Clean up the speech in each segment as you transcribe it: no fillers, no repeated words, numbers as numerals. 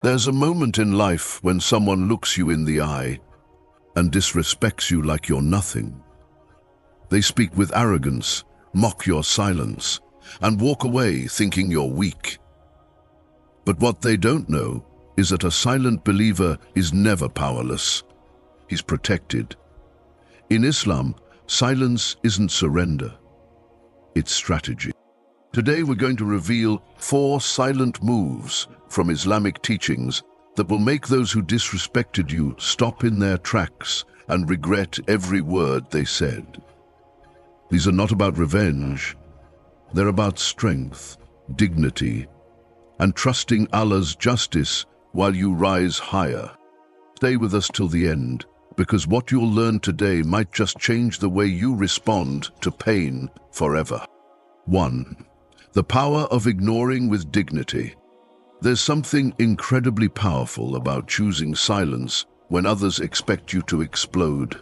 There's a moment in life when someone looks you in the eye and disrespects you like you're nothing. They speak with arrogance, mock your silence, and walk away thinking you're weak. But what they don't know is that a silent believer is never powerless. He's protected. In Islam, silence isn't surrender. It's strategy. Today we're going to reveal 4 silent moves from Islamic teachings that will make those who disrespected you stop in their tracks and regret every word they said. These are not about revenge. They're about strength, dignity, and trusting Allah's justice while you rise higher. Stay with us till the end, because what you'll learn today might just change the way you respond to pain forever. 1. The power of ignoring with dignity. There's something incredibly powerful about choosing silence when others expect you to explode.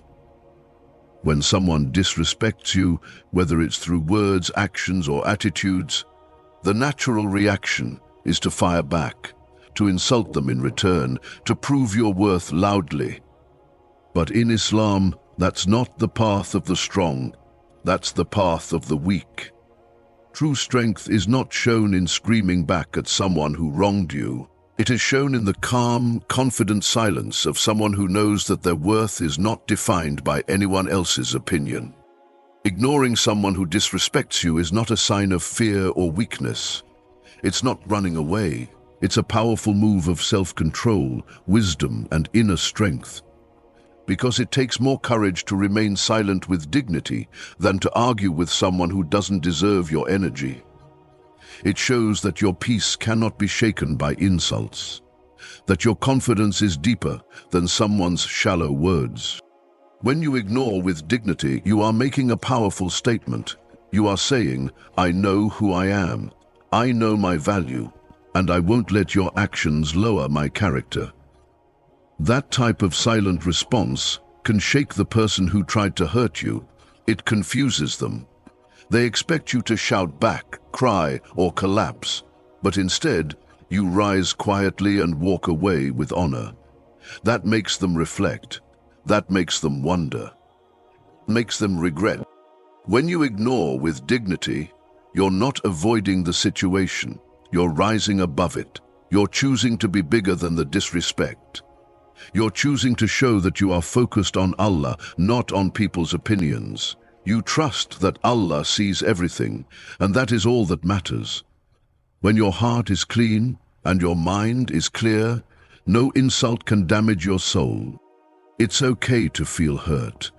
When someone disrespects you, whether it's through words, actions, or attitudes, the natural reaction is to fire back, to insult them in return, to prove your worth loudly. But in Islam, that's not the path of the strong, that's the path of the weak. True strength is not shown in screaming back at someone who wronged you. It is shown in the calm, confident silence of someone who knows that their worth is not defined by anyone else's opinion. Ignoring someone who disrespects you is not a sign of fear or weakness. It's not running away. It's a powerful move of self-control, wisdom, and inner strength. Because it takes more courage to remain silent with dignity than to argue with someone who doesn't deserve your energy. It shows that your peace cannot be shaken by insults, that your confidence is deeper than someone's shallow words. When you ignore with dignity, you are making a powerful statement. You are saying, I know who I am, I know my value, and I won't let your actions lower my character. That type of silent response can shake the person who tried to hurt you. It confuses them. They expect you to shout back, cry, or collapse, but instead, you rise quietly and walk away with honor. That makes them reflect. That makes them wonder. Makes them regret. When you ignore with dignity, you're not avoiding the situation. You're rising above it. You're choosing to be bigger than the disrespect. You're choosing to show that you are focused on Allah, not on people's opinions. You trust that Allah sees everything, and that is all that matters. When your heart is clean and your mind is clear, no insult can damage your soul. It's okay to feel hurt.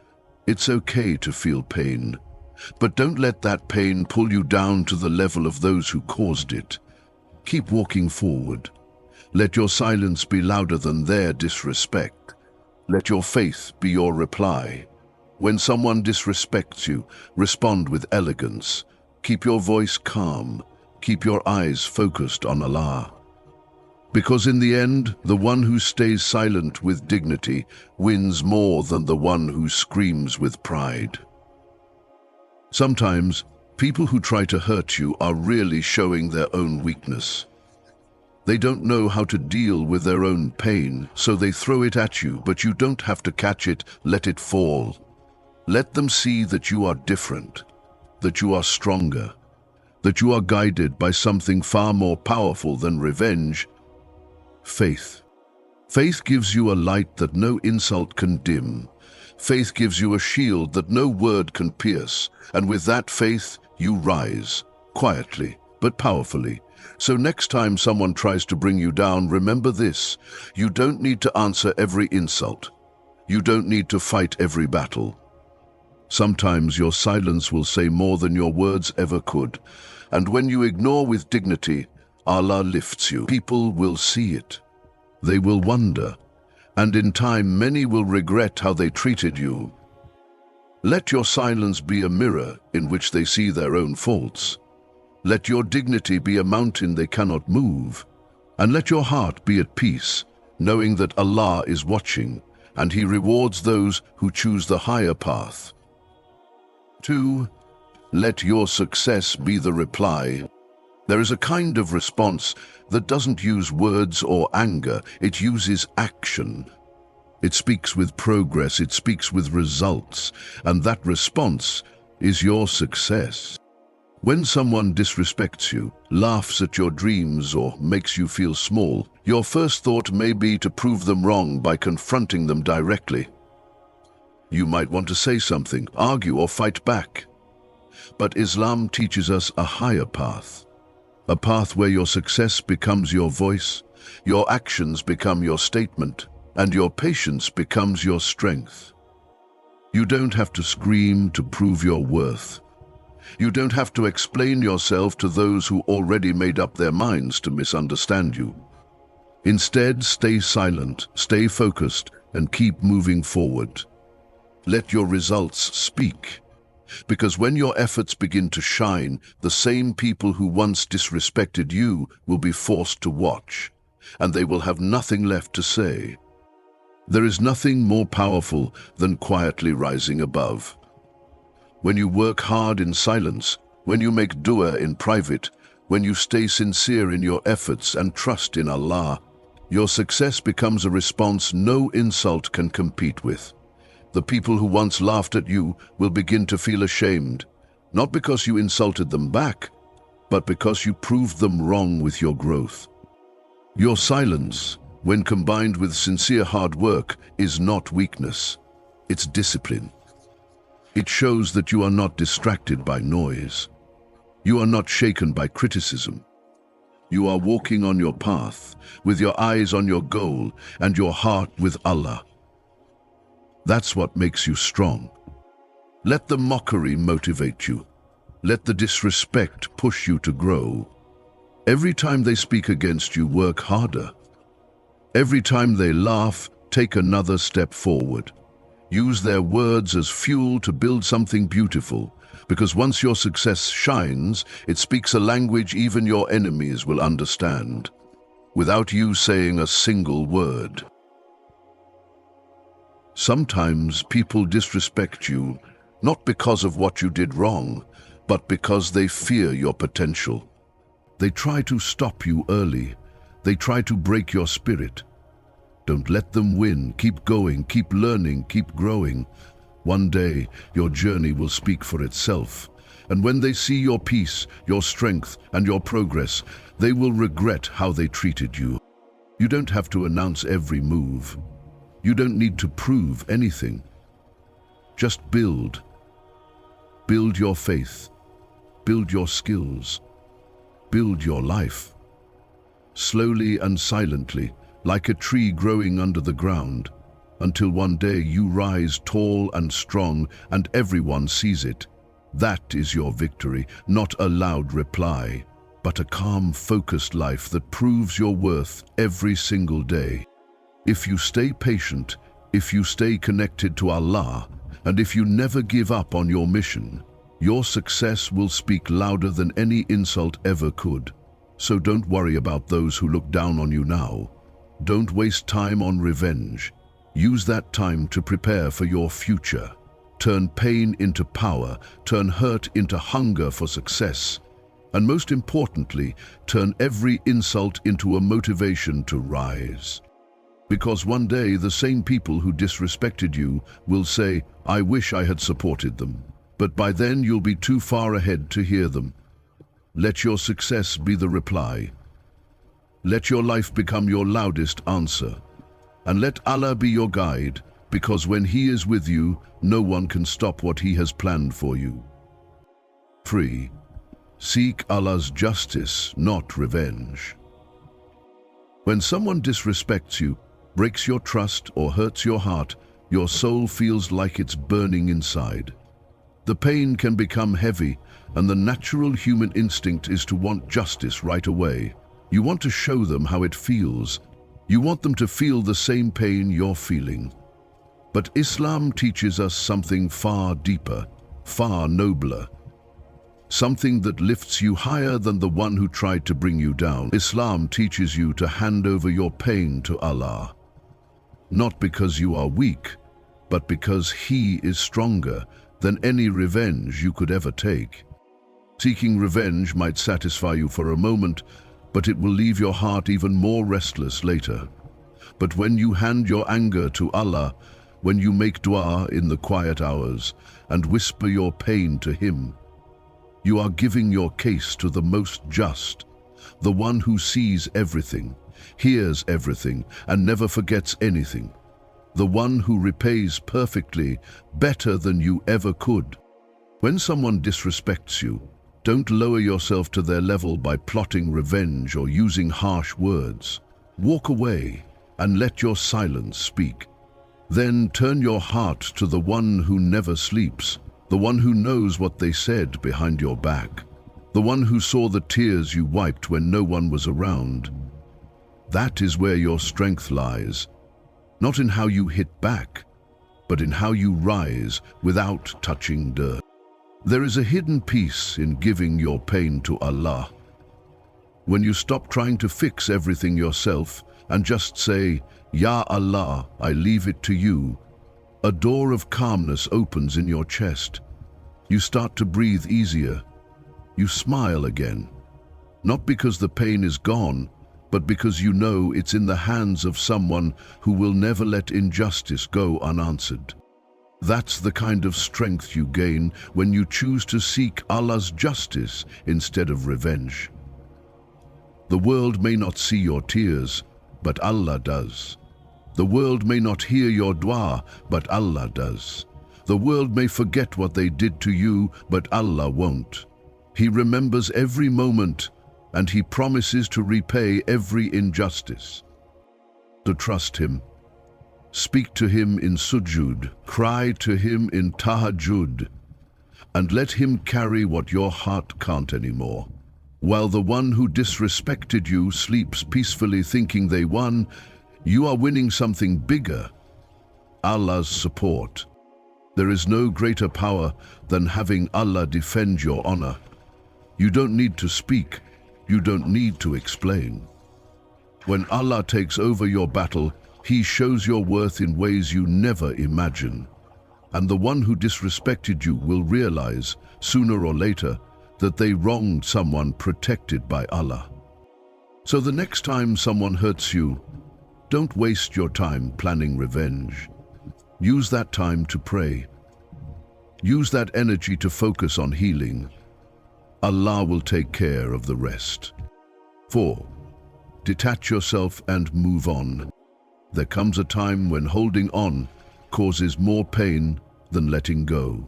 It's okay to feel pain. But don't let that pain pull you down to the level of those who caused it. Keep walking forward. Let your silence be louder than their disrespect. Let your faith be your reply. When someone disrespects you, respond with elegance. Keep your voice calm. Keep your eyes focused on Allah. Because in the end, the one who stays silent with dignity wins more than the one who screams with pride. Sometimes, people who try to hurt you are really showing their own weakness. They don't know how to deal with their own pain, so they throw it at you, but you don't have to catch it, let it fall. Let them see that you are different, that you are stronger, that you are guided by something far more powerful than revenge. Faith. Faith gives you a light that no insult can dim. Faith gives you a shield that no word can pierce, and with that faith, you rise, quietly but powerfully. So next time someone tries to bring you down, remember this: you don't need to answer every insult. You don't need to fight every battle. Sometimes your silence will say more than your words ever could. And when you ignore with dignity, Allah lifts you. People will see it. They will wonder. And in time, many will regret how they treated you. Let your silence be a mirror in which they see their own faults. Let your dignity be a mountain they cannot move. And let your heart be at peace, knowing that Allah is watching, and He rewards those who choose the higher path. 2. Let your success be the reply. There is a kind of response that doesn't use words or anger, it uses action. It speaks with progress, it speaks with results, and that response is your success. When someone disrespects you, laughs at your dreams, or makes you feel small, your first thought may be to prove them wrong by confronting them directly. You might want to say something, argue, or fight back. But Islam teaches us a higher path. A path where your success becomes your voice, your actions become your statement, and your patience becomes your strength. You don't have to scream to prove your worth. You don't have to explain yourself to those who already made up their minds to misunderstand you. Instead, stay silent, stay focused, and keep moving forward. Let your results speak. Because when your efforts begin to shine, the same people who once disrespected you will be forced to watch, and they will have nothing left to say. There is nothing more powerful than quietly rising above. When you work hard in silence, when you make dua in private, when you stay sincere in your efforts and trust in Allah, your success becomes a response no insult can compete with. The people who once laughed at you will begin to feel ashamed, not because you insulted them back, but because you proved them wrong with your growth. Your silence, when combined with sincere hard work, is not weakness, it's discipline. It shows that you are not distracted by noise. You are not shaken by criticism. You are walking on your path, with your eyes on your goal and your heart with Allah. That's what makes you strong. Let the mockery motivate you. Let the disrespect push you to grow. Every time they speak against you, work harder. Every time they laugh, take another step forward. Use their words as fuel to build something beautiful, because once your success shines, it speaks a language even your enemies will understand, without you saying a single word. Sometimes people disrespect you, not because of what you did wrong, but because they fear your potential. They try to stop you early. They try to break your spirit. Don't let them win. Keep going, keep learning, keep growing. One day, your journey will speak for itself. And when they see your peace, your strength, and your progress, they will regret how they treated you. You don't have to announce every move. You don't need to prove anything. Just build. Build your faith. Build your skills. Build your life. Slowly and silently, like a tree growing under the ground, until one day you rise tall and strong and everyone sees it. That is your victory, not a loud reply, but a calm, focused life that proves your worth every single day. If you stay patient, if you stay connected to Allah, and if you never give up on your mission, your success will speak louder than any insult ever could. So don't worry about those who look down on you now. Don't waste time on revenge. Use that time to prepare for your future. Turn pain into power, turn hurt into hunger for success, and most importantly, turn every insult into a motivation to rise. Because one day the same people who disrespected you will say, "I wish I had supported them." But by then you'll be too far ahead to hear them. Let your success be the reply. Let your life become your loudest answer. And let Allah be your guide, because when He is with you, no one can stop what He has planned for you. 3. Seek Allah's justice, not revenge. When someone disrespects you, breaks your trust, or hurts your heart, your soul feels like it's burning inside. The pain can become heavy, and the natural human instinct is to want justice right away. You want to show them how it feels. You want them to feel the same pain you're feeling. But Islam teaches us something far deeper, far nobler. Something that lifts you higher than the one who tried to bring you down. Islam teaches you to hand over your pain to Allah. Not because you are weak, but because He is stronger than any revenge you could ever take. Seeking revenge might satisfy you for a moment, but it will leave your heart even more restless later. But when you hand your anger to Allah, when you make dua in the quiet hours and whisper your pain to Him, you are giving your case to the most just, the one who sees everything, hears everything, and never forgets anything, the one who repays perfectly, better than you ever could. When someone disrespects you, don't lower yourself to their level by plotting revenge or using harsh words. Walk away and let your silence speak. Then turn your heart to the one who never sleeps, the one who knows what they said behind your back, the one who saw the tears you wiped when no one was around. That is where your strength lies, not in how you hit back, but in how you rise without touching dirt. There is a hidden peace in giving your pain to Allah. When you stop trying to fix everything yourself and just say, "Ya Allah, I leave it to you," a door of calmness opens in your chest. You start to breathe easier. You smile again, not because the pain is gone, but because you know it's in the hands of someone who will never let injustice go unanswered. That's the kind of strength you gain when you choose to seek Allah's justice instead of revenge. The world may not see your tears, but Allah does. The world may not hear your dua, but Allah does. The world may forget what they did to you, but Allah won't. He remembers every moment, and He promises to repay every injustice. To trust Him. Speak to Him in sujud, cry to Him in tahajjud, and let Him carry what your heart can't anymore. While the one who disrespected you sleeps peacefully thinking they won, you are winning something bigger, Allah's support. There is no greater power than having Allah defend your honor. You don't need to speak, you don't need to explain. When Allah takes over your battle, He shows your worth in ways you never imagine. And the one who disrespected you will realize, sooner or later, that they wronged someone protected by Allah. So the next time someone hurts you, don't waste your time planning revenge. Use that time to pray. Use that energy to focus on healing. Allah will take care of the rest. 4. Detach yourself and move on. There comes a time when holding on causes more pain than letting go.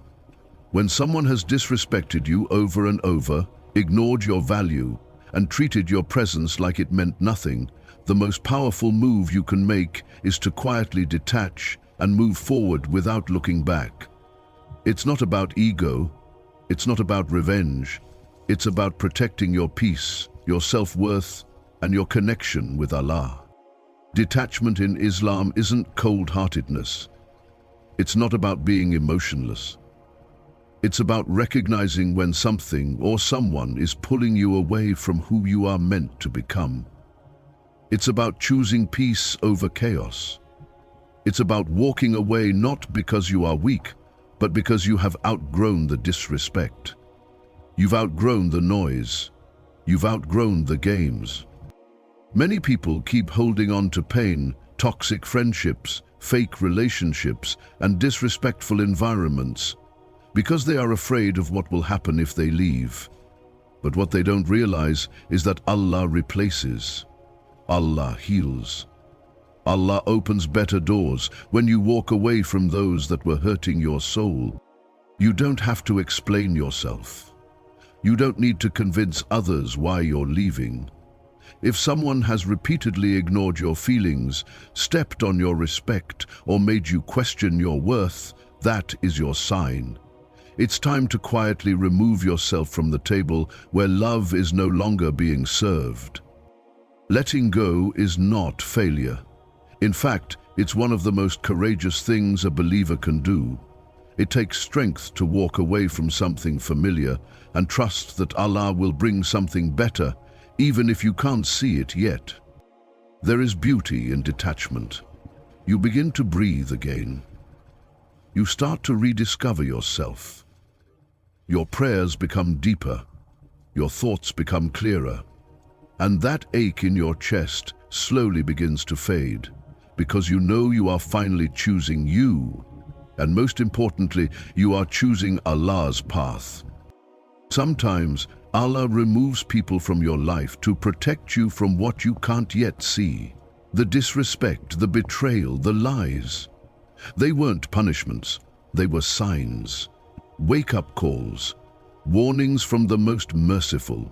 When someone has disrespected you over and over, ignored your value, and treated your presence like it meant nothing, the most powerful move you can make is to quietly detach and move forward without looking back. It's not about ego, it's not about revenge, it's about protecting your peace, your self-worth, and your connection with Allah. Detachment in Islam isn't cold-heartedness. It's not about being emotionless. It's about recognizing when something or someone is pulling you away from who you are meant to become. It's about choosing peace over chaos. It's about walking away not because you are weak, but because you have outgrown the disrespect. You've outgrown the noise. You've outgrown the games. Many people keep holding on to pain, toxic friendships, fake relationships, and disrespectful environments because they are afraid of what will happen if they leave. But what they don't realize is that Allah replaces. Allah heals. Allah opens better doors when you walk away from those that were hurting your soul. You don't have to explain yourself. You don't need to convince others why you're leaving. If someone has repeatedly ignored your feelings, stepped on your respect, or made you question your worth, that is your sign. It's time to quietly remove yourself from the table where love is no longer being served. Letting go is not failure. In fact, it's one of the most courageous things a believer can do. It takes strength to walk away from something familiar and trust that Allah will bring something better, even if you can't see it yet. There is beauty in detachment. You begin to breathe again. You start to rediscover yourself. Your prayers become deeper, your thoughts become clearer. And that ache in your chest slowly begins to fade, because you know you are finally choosing you, and most importantly, you are choosing Allah's path. Sometimes Allah removes people from your life to protect you from what you can't yet see. The disrespect, the betrayal, the lies. They weren't punishments, they were signs. Wake-up calls, warnings from the most merciful.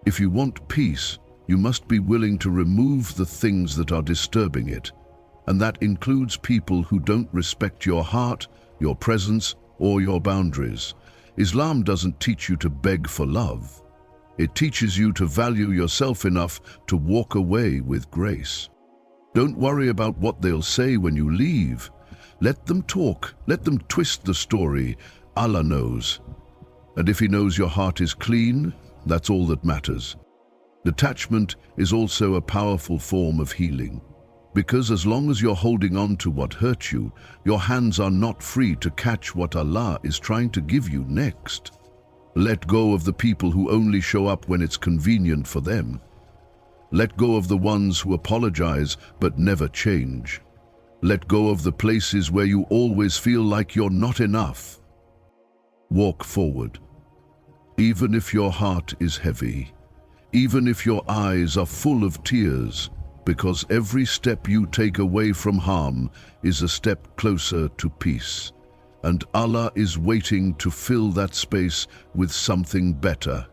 If you want peace, you must be willing to remove the things that are disturbing it, and that includes people who don't respect your heart, your presence, or your boundaries. Islam doesn't teach you to beg for love. It teaches you to value yourself enough to walk away with grace. Don't worry about what they'll say when you leave. Let them talk, let them twist the story. Allah knows. And if He knows your heart is clean, that's all that matters. Detachment is also a powerful form of healing, because as long as you're holding on to what hurt you, your hands are not free to catch what Allah is trying to give you next. Let go of the people who only show up when it's convenient for them. Let go of the ones who apologize but never change. Let go of the places where you always feel like you're not enough. Walk forward. Even if your heart is heavy, even if your eyes are full of tears, because every step you take away from harm is a step closer to peace, and Allah is waiting to fill that space with something better.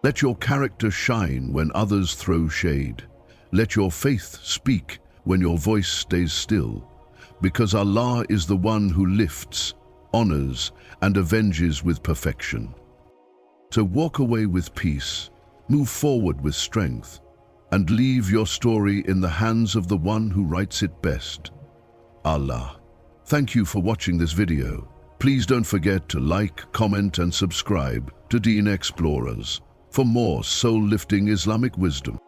Let your character shine when others throw shade. Let your faith speak when your voice stays still, because Allah is the one who lifts, honors, and avenges with perfection. So walk away with peace, move forward with strength, and leave your story in the hands of the one who writes it best, Allah. Thank you for watching this video. Please don't forget to like, comment, and subscribe to Deen Xplorers for more soul-lifting Islamic wisdom.